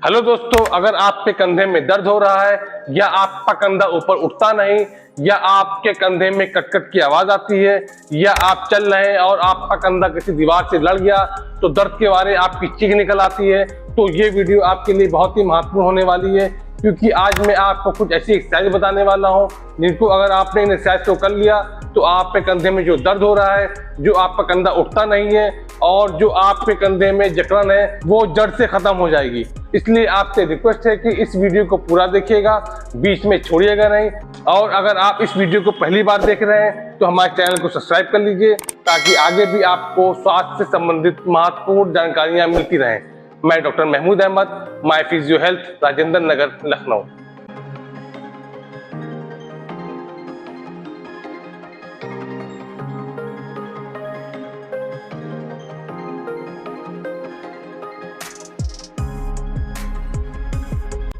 Hello दोस्तों, अगर आपके कंधे में दर्द हो रहा है या आपका कंधा ऊपर उठता नहीं या आपके कंधे में कटकट की आवाज आती है या आप चल रहे हैं और आपका कंधा किसी दीवार से लड़ गया तो दर्द के मारे आपकी चीख निकल आती है, तो ये वीडियो आपके लिए बहुत ही महत्वपूर्ण होने वाली है। क्योंकि आज मैं आपको कुछ ऐसी एक्सरसाइज बताने वाला हूं जिनको अगर आपने इन एक्सरसाइज को कर लिया तो आपके कंधे में जो दर्द हो रहा है, जो आपका कंधा उठता नहीं है और जो आपके कंधे में जकड़न है वो जड़ से खत्म हो जाएगी। इसलिए आपसे रिक्वेस्ट है कि इस वीडियो को पूरा देखिएगा, बीच में छोड़िएगा नहीं। और अगर आप इस वीडियो को पहली बार देख रहे हैं तो हमारे चैनल को सब्सक्राइब कर लीजिए ताकि आगे भी आपको स्वास्थ्य से संबंधित महत्वपूर्ण जानकारियां मिलती रहें। मैं doctor Mahmood Ahmed, my physio health, Rajendra Nagar, Lucknow.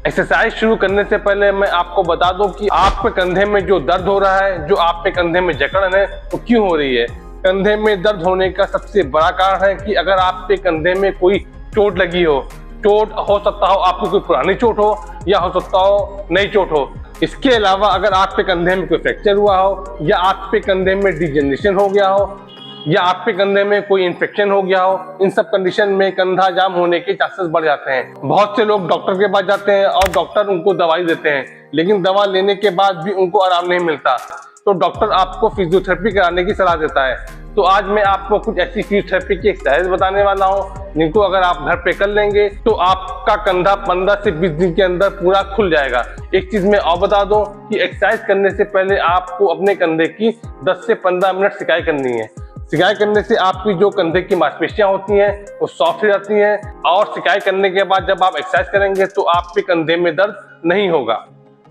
Exercise शुरू करने से पहले मैं आपको बता दूं कि आपके कंधे में जो दर्द हो रहा है, जो आपके कंधे में जकड़न है, वो क्यों हो रही है। कंधे में दर्द होने का सबसे बड़ा कारण है कि अगर आपके कंधे में कोई चोट लगी हो। चोट हो सकता हो आपको कोई पुरानी चोट हो या हो सकता हो नई चोट हो। इसके अलावा अगर आपके कंधे में कोई फ्रैक्चर हुआ हो या आपके कंधे में डिजेनरेशन हो गया हो या आपके कंधे में कोई इन्फेक्शन हो गया हो, इन सब कंडीशन में कंधा जाम होने के चांसेस बढ़ जाते हैं। बहुत से लोग डॉक्टर के पास जाते हैं और डॉक्टर उनको दवाई देते हैं, लेकिन दवा लेने के बाद भी उनको आराम नहीं मिलता, तो डॉक्टर आपको फिजियोथेरेपी कराने की सलाह देता है। तो आज मैं आपको कुछ ऐसी फिजियोथेरेपी की एक्सरसाइज बताने वाला हूँ जिनको अगर आप घर पे कर लेंगे तो आपका कंधा 15 से 20 दिन के अंदर पूरा खुल जाएगा। एक चीज मैं और बता दूं कि एक्सरसाइज करने से पहले आपको अपने कंधे की 10 से 15 मिनट सिकाई करनी है। सिकाई करने से आपकी जो कंधे की मांसपेशियां होती हैं वो सॉफ्ट हो जाती हैं और सिकाई करने के बाद जब आप एक्सरसाइज करेंगे तो आपके कंधे में दर्द नहीं होगा।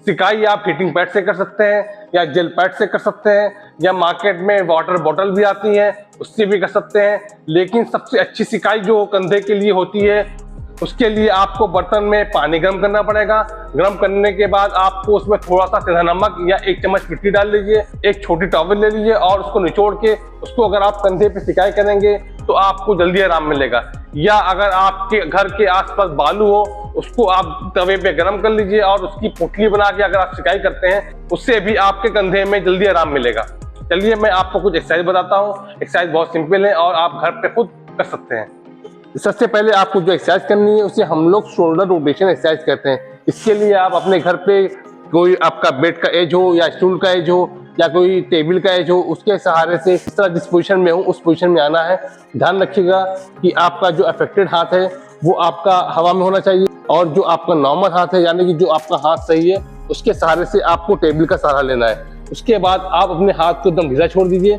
सिकाई आप हीटिंग पैड से कर सकते हैं या जेल पैड से कर सकते हैं या मार्केट में वाटर बॉटल भी आती है उससे भी कर सकते हैं। लेकिन सबसे अच्छी सिकाई जो कंधे के लिए होती है उसके लिए आपको बर्तन में पानी गर्म करना पड़ेगा। गर्म करने के बाद आपको उसमें थोड़ा सा सेंधा नमक या 1 चम्मच मिट्टी डाल लीजिए, एक छोटी टॉवल ले लीजिए और उसको निचोड़ के उसको अगर आप कंधे पे सिकाई करेंगे तो आपको जल्दी आराम मिलेगा। या अगर आपके घर के आसपास बालू हो उसको आप तवे पे गर्म कर लीजिए और उसकी पोटली बना के अगर आप सिकाई करते हैं उससे भी आपके कंधे में जल्दी आराम मिलेगा। चलिए मैं आपको कुछ एक्सरसाइज बताता हूँ। एक्सरसाइज बहुत सिंपल है और आप घर पे खुद कर सकते हैं। सबसे पहले आपको जो एक्सरसाइज करनी है उसे हम लोग शोल्डर रोटेशन एक्सरसाइज कहते हैं। इसके लिए आप अपने घर पे कोई आपका बेड का एज हो या स्टूल का एज हो या कोई टेबल का एज हो, उसके सहारे से इस तरह जिस पोजीशन में हो उस पोजीशन में आना है। ध्यान रखिएगा कि आपका जो अफेक्टेड हाथ है वो आपका हवा में होना चाहिए और जो आपका नॉर्मल हाथ है यानी कि जो आपका हाथ सही है उसके सहारे से आपको टेबल का सहारा लेना है। उसके बाद आप अपने हाथ को एकदम ढीला छोड़ दीजिए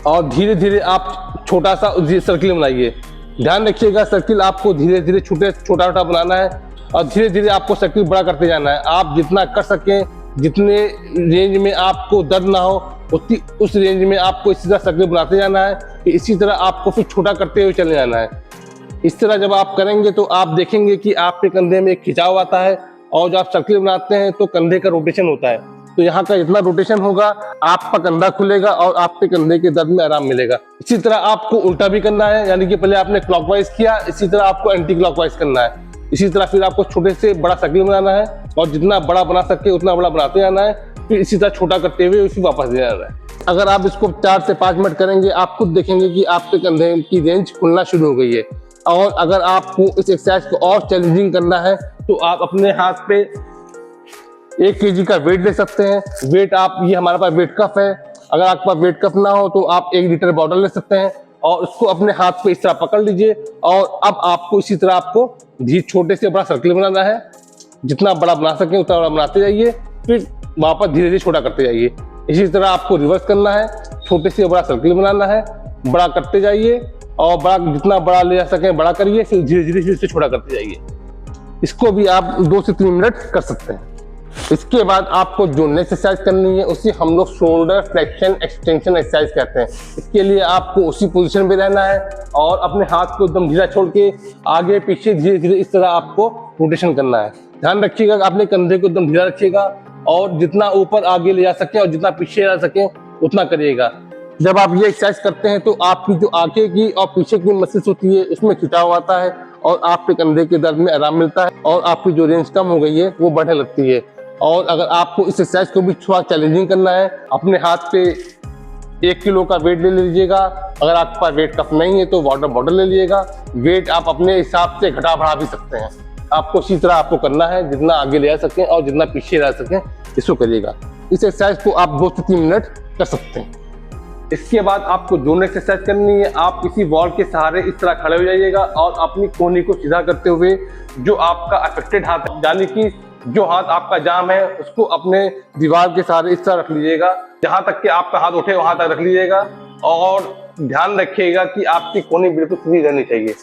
और धीरे धीरे आप छोटा सा सर्किल बनाइए। ध्यान रखिएगा सर्किल आपको धीरे धीरे छोटा छोटा बनाना है और धीरे धीरे आपको सर्किल बड़ा करते जाना है। आप जितना कर सकें, जितने रेंज में आपको दर्द ना हो उतनी उस रेंज में आपको इसी तरह सर्किल बनाते जाना है। इसी तरह आपको फिर छोटा करते हुए चले जाना है। इस तरह जब आप करेंगे तो आप देखेंगे कि आपके कंधे में एक खिंचाव आता है और जब आप सर्किल बनाते हैं तो कंधे का रोटेशन होता है। तो यहाँ का जितना रोटेशन होगा आपका कंधा खुलेगा और आपके कंधे के दर्द में आराम मिलेगा। इसी तरह आपको उल्टा भी करना है, यानी कि पहले आपने क्लॉकवाइज किया, इसी तरह आपको एंटी क्लॉकवाइज करना है। इसी तरह फिर आपको छोटे से बड़ा सर्किल बनाना है और जितना बड़ा बना सके उतना बड़ा बनाते जाना है। फिर इसी तरह छोटा करते हुए उसी वापस ले जाना है। अगर आप इसको 4 से 5 मिनट करेंगे आप खुद देखेंगे कि आपके कंधे की रेंज खुलना शुरू हो गई है। और अगर आपको इस एक्सरसाइज को और चैलेंजिंग करना है तो आप अपने हाथ पे 1 kg का वेट ले सकते हैं। वेट आप ये हमारे पास वेट कप है, अगर आपके पास वेट कप ना हो तो आप 1 लीटर बॉटल ले सकते हैं और उसको अपने हाथ पे इस तरह पकड़ लीजिए। और अब आपको इसी तरह आपको छोटे से बड़ा सर्किल बनाना है। जितना बड़ा बना सके उतना बड़ा बनाते जाइए, फिर वापस धीरे धीरे छोटा करते जाइए। इसी तरह आपको रिवर्स करना है, छोटे से बड़ा सर्किल बनाना है, बड़ा करते जाइए और बड़ा जितना बड़ा ले जा सके बड़ा करिए, फिर धीरे धीरे इसे छोटा करते जाइए। इसको भी आप 2 से 3 मिनट कर सकते हैं। इसके बाद आपको जो नेक्स्ट एक्सरसाइज करनी है उसे हम लोग शोल्डर फ्लेक्शन एक्सटेंशन एक्सरसाइज कहते हैं। इसके लिए आपको उसी पोजीशन में रहना है और अपने हाथ को एकदम ढीला छोड़ के आगे पीछे धीरे धीरे इस तरह आपको रोटेशन करना है। ध्यान रखिएगा अपने कंधे को एकदम ढीला रखिएगा और जितना ऊपर आगे ले जा सके और जितना पीछे जा सके उतना करिएगा। जब आप ये एक्सरसाइज करते हैं तो आपकी जो आगे की और पीछे की मसल्स होती है उसमें खिंचाव आता है और आपके कंधे के दर्द में आराम मिलता है और आपकी जो रेंज कम हो गई है वो बढ़ने लगती है। और अगर आपको इस एक्सरसाइज को भी थोड़ा चैलेंजिंग करना है, अपने हाथ पे 1 किलो का वेट ले लीजिएगा। अगर आपके पास वेट कप नहीं है तो वाटर बॉटल ले लीजिएगा। वेट आप अपने हिसाब से घटा बढ़ा भी सकते हैं। आपको इसी तरह आपको करना है, जितना आगे ले जा सकें और जितना पीछे ला सकें इसको करिएगा। इस एक्सरसाइज को आप 2 से 3 मिनट कर सकते हैं। इसके बाद आपको जोन एक्सरसाइज करनी है। आप किसी वॉल के सहारे इस तरह खड़े हो जाइएगा और अपनी कोहनी को सीधा करते हुए जो आपका अफेक्टेड हाथ है, यानी कि जो हाथ आपका जाम है, उसको अपने दीवार के सहारे इस तरह रख लीजिएगा। जहां तक कि आपका हाथ उठे वहां तक रख लीजिएगा और ध्यान रखिएगा कि आपकी कोहनी बिल्कुल सीधी रहनी चाहिए।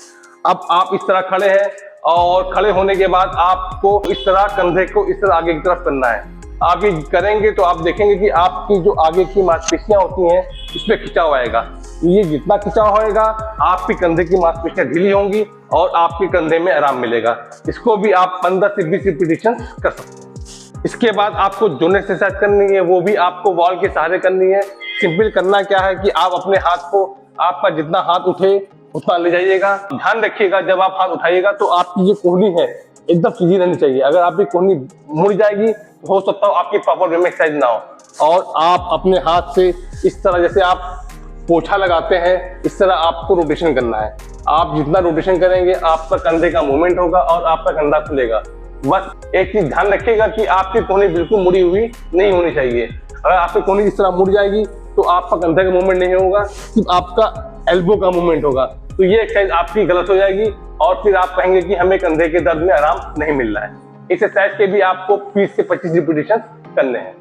अब आप इस तरह खड़े हैं और खड़े होने के बाद आपको इस तरह कंधे को इस तरह आगे की तरफ करना है। आप ये करेंगे तो आप देखेंगे कि आपकी जो आगे की मांसपेशियां होती हैं इसमें खिंचाव आएगा। ये जितना खिंचाव होएगा आपके कंधे की मांसपेशियां ढीली होंगी और आपके कंधे में आराम मिलेगा। इसको भी आप 15 से 20 रिपीटेशन कर सकते हैं। इसके बाद आपको जोन एक्सरसाइज करनी है, वो भी आपको वॉल के सहारे करनी है। सिंपल करना क्या है कि आप अपने हाथ को, आपका जितना हाथ उठे उतना ले जाइएगा। ध्यान रखिएगा जब आप हाथ उठाइएगा तो आपकी जो कोहनी है एकदम सीधी रहनी चाहिए। अगर आपकी कोहनी मुड़ जाएगी तो हो सकता हो आपकी प्रॉपर वे में एक्सरसाइज ना हो। और आप अपने हाथ से इस तरह, जैसे आप पोछा लगाते हैं, इस तरह आपको रोटेशन करना है। आप जितना रोटेशन करेंगे आपका कंधे का मूवमेंट होगा और आपका कंधा खुलेगा। बस एक चीज ध्यान रखिएगा कि आपकी कोहनी बिल्कुल मुड़ी हुई नहीं होनी चाहिए। अगर आपकी कोहनी इस तरह मुड़ जाएगी तो आपका कंधे का मूवमेंट नहीं होगा, सिर्फ आपका एल्बो का मूवमेंट होगा। तो ये एक्सरसाइज आपकी गलत हो जाएगी और फिर आप कहेंगे कि हमें कंधे के दर्द में आराम नहीं मिल रहा है। इस एक्सरसाइज के भी आपको 20 से 25 रिपीटेशन करने हैं।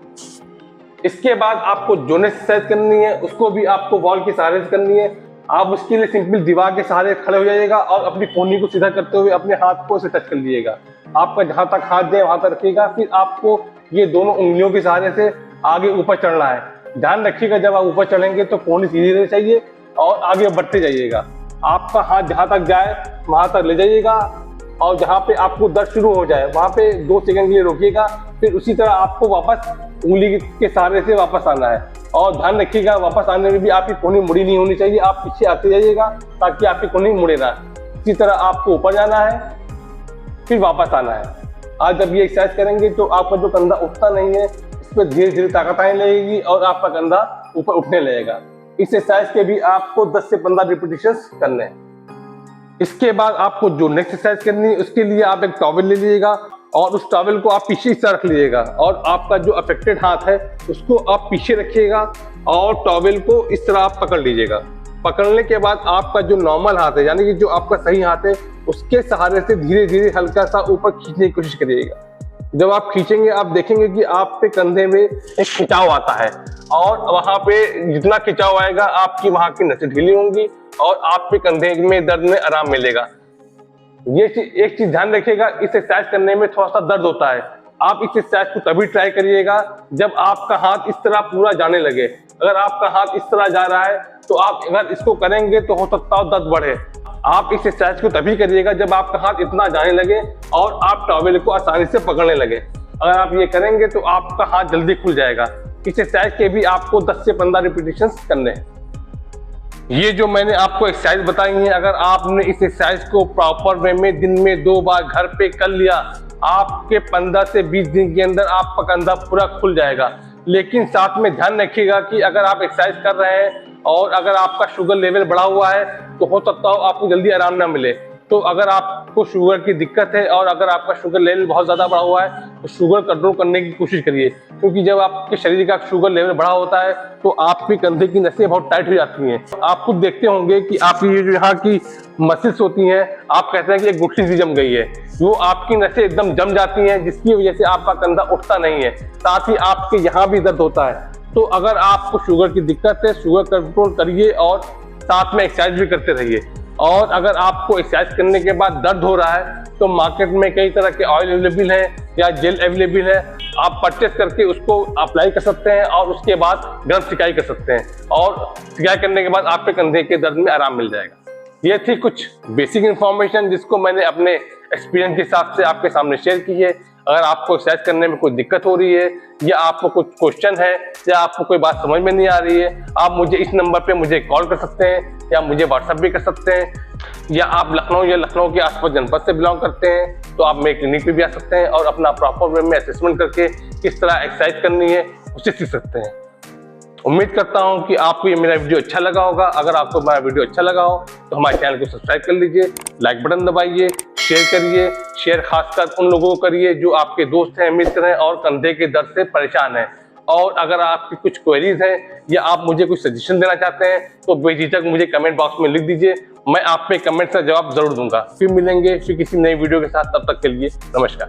इसके बाद आपको जोन एक्सरसाइज करनी है, उसको भी आपको वॉल के सहारे से करनी है। आप उसके लिए सिंपल दीवार के सहारे खड़े हो जाइएगा और अपनी कोहनी को सीधा करते हुए अपने हाथ को इसे टच कर लीजिएगा। आपका जहां तक हाथ जाए वहां तक रखिएगा। फिर आपको ये दोनों उंगलियों के सहारे से आगे ऊपर चढ़ना है। ध्यान रखिएगा जब आप ऊपर चढ़ेंगे तो कोहनी सीधी रहनी चाहिए और आगे बढ़ते जाइएगा। आपका हाथ जहां तक जाए वहां तक ले जाइएगा और जहां पे आपको दर्द शुरू हो जाए वहां पे 2 सेकंड के लिए रोकिएगा। फिर उसी तरह आपको वापस उंगली के सहारे से वापस आना है। और ध्यान रखिएगा वापस आने में भी आपकी कोहनी मुड़ी नहीं होनी चाहिए। आप पीछे आते जाइएगा ताकि आपकी कोहनी मुड़े ना। इसी तरह आपको ऊपर जाना है फिर वापस आना है। आज जब ये एक्सरसाइज करेंगे तो आपका जो कंधा उठता नहीं है इस पर धीरे धीरे ताकत आने लगेगी और आपका कंधा ऊपर उठने लगेगा। इस एक्सरसाइज के भी आपको 10 से 15 रिपीटेशंस करने हैं। इसके बाद आपको जो नेक्स्ट एक्सरसाइज करनी है उसके लिए आप एक टॉवल ले लीजिएगा और उस टॉवल को आप पीछे इस तरह रख लीजिएगा और आपका जो अफेक्टेड हाथ है उसको आप पीछे रखिएगा और टॉवल को इस तरह आप पकड़ लीजिएगा। पकड़ने के बाद आपका जो नॉर्मल हाथ है, यानी कि जो आपका सही हाथ है, उसके सहारे से धीरे धीरे हल्का सा ऊपर खींचने की कोशिश करिएगा। जब आप खींचेंगे आप देखेंगे कि आपके कंधे में एक खिंचाव आता है और वहां पे जितना खिंचाव आएगा आपकी वहां की नसें ढीली होंगी और आपके कंधे में दर्द में आराम मिलेगा। ये एक चीज ध्यान रखिएगा, इस एक्सरसाइज करने में थोड़ा सा दर्द होता है। आप इस एक्सरसाइज को तभी ट्राई करिएगा जब आपका हाथ इस तरह पूरा जाने लगे। अगर आपका हाथ इस तरह जा रहा है तो आप अगर इसको करेंगे तो हो सकता है दर्द बढ़े। आप इस एक्सरसाइज को तभी करिएगा जब आपका हाथ इतना जाने लगे और आप टॉवल को आसानी से पकड़ने लगे। अगर आप ये करेंगे तो आपका हाथ जल्दी खुल जाएगा। इस एक्सरसाइज के भी आपको 10 से 15 रिपीटेशंस करने हैं। ये जो मैंने आपको एक्सरसाइज बताई है, अगर आपने इस एक्सरसाइज को प्रॉपर वे में दिन में 2 बार घर पे कर लिया, आपके 15 से 20 दिन के अंदर आपका कंधा पूरा खुल जाएगा। लेकिन साथ में ध्यान रखिएगा कि अगर आप एक्सरसाइज कर रहे हैं और अगर आपका शुगर लेवल बढ़ा हुआ है तो हो सकता हो आपको जल्दी आराम ना मिले। तो अगर आपको शुगर की दिक्कत है और अगर आपका शुगर लेवल बहुत ज़्यादा बढ़ा हुआ है तो शुगर कंट्रोल करने की कोशिश करिए, क्योंकि जब आपके शरीर का शुगर लेवल बढ़ा होता है तो आपके कंधे की नसें बहुत टाइट हो जाती हैं। आप खुद देखते होंगे कि आपकी ये जो यहाँ की मसल्स होती हैं, आप कहते हैं कि एक गुठली सी जम गई है, वो आपकी नसें एकदम जम जाती हैं जिसकी वजह से आपका कंधा उठता नहीं है, साथ ही आपके यहाँ भी दर्द होता है। तो अगर आपको शुगर की दिक्कत है, शुगर कंट्रोल करिए और साथ में एक्सरसाइज भी करते रहिए। और अगर आपको एक्सरसाइज करने के बाद दर्द हो रहा है तो मार्केट में कई तरह के ऑयल अवेलेबल है या जेल अवेलेबल है, आप परचेस करके उसको अप्लाई कर सकते हैं और उसके बाद गर्म सिकाई कर सकते हैं और सिकाई करने के बाद आपके कंधे के दर्द में आराम मिल जाएगा। ये थी कुछ बेसिक इन्फॉर्मेशन जिसको मैंने अपने एक्सपीरियंस के हिसाब से आपके सामने शेयर की है। अगर आपको एक्सरसाइज करने में कोई दिक्कत हो रही है या आपको कुछ क्वेश्चन है या आपको कोई बात समझ में नहीं आ रही है, आप मुझे इस नंबर पे मुझे कॉल कर सकते हैं या मुझे व्हाट्सएप भी कर सकते हैं। या आप लखनऊ या लखनऊ के आसपास जनपद से बिलोंग करते हैं तो आप मेरे क्लिनिक पे भी आ सकते हैं और अपना प्रॉपर वे में असेसमेंट करके किस तरह एक्सरसाइज करनी है उसे सीख सकते हैं। उम्मीद करता हूं कि आपको ये मेरा वीडियो अच्छा लगा होगा। अगर आपको मेरा वीडियो अच्छा लगा हो तो हमारे चैनल को सब्सक्राइब कर लीजिए, लाइक बटन दबाइए, शेयर करिए। शेयर खासकर उन लोगों को करिए जो आपके दोस्त हैं, मित्र हैं और कंधे के दर्द से परेशान हैं। और अगर आपकी कुछ क्वेरीज हैं या आप मुझे कुछ सजेशन देना चाहते हैं तो बेझिझक मुझे कमेंट बॉक्स में लिख दीजिए, मैं आप पे कमेंट का जवाब जरूर दूंगा। फिर मिलेंगे फिर किसी नई वीडियो के साथ, तब तक के लिए नमस्कार।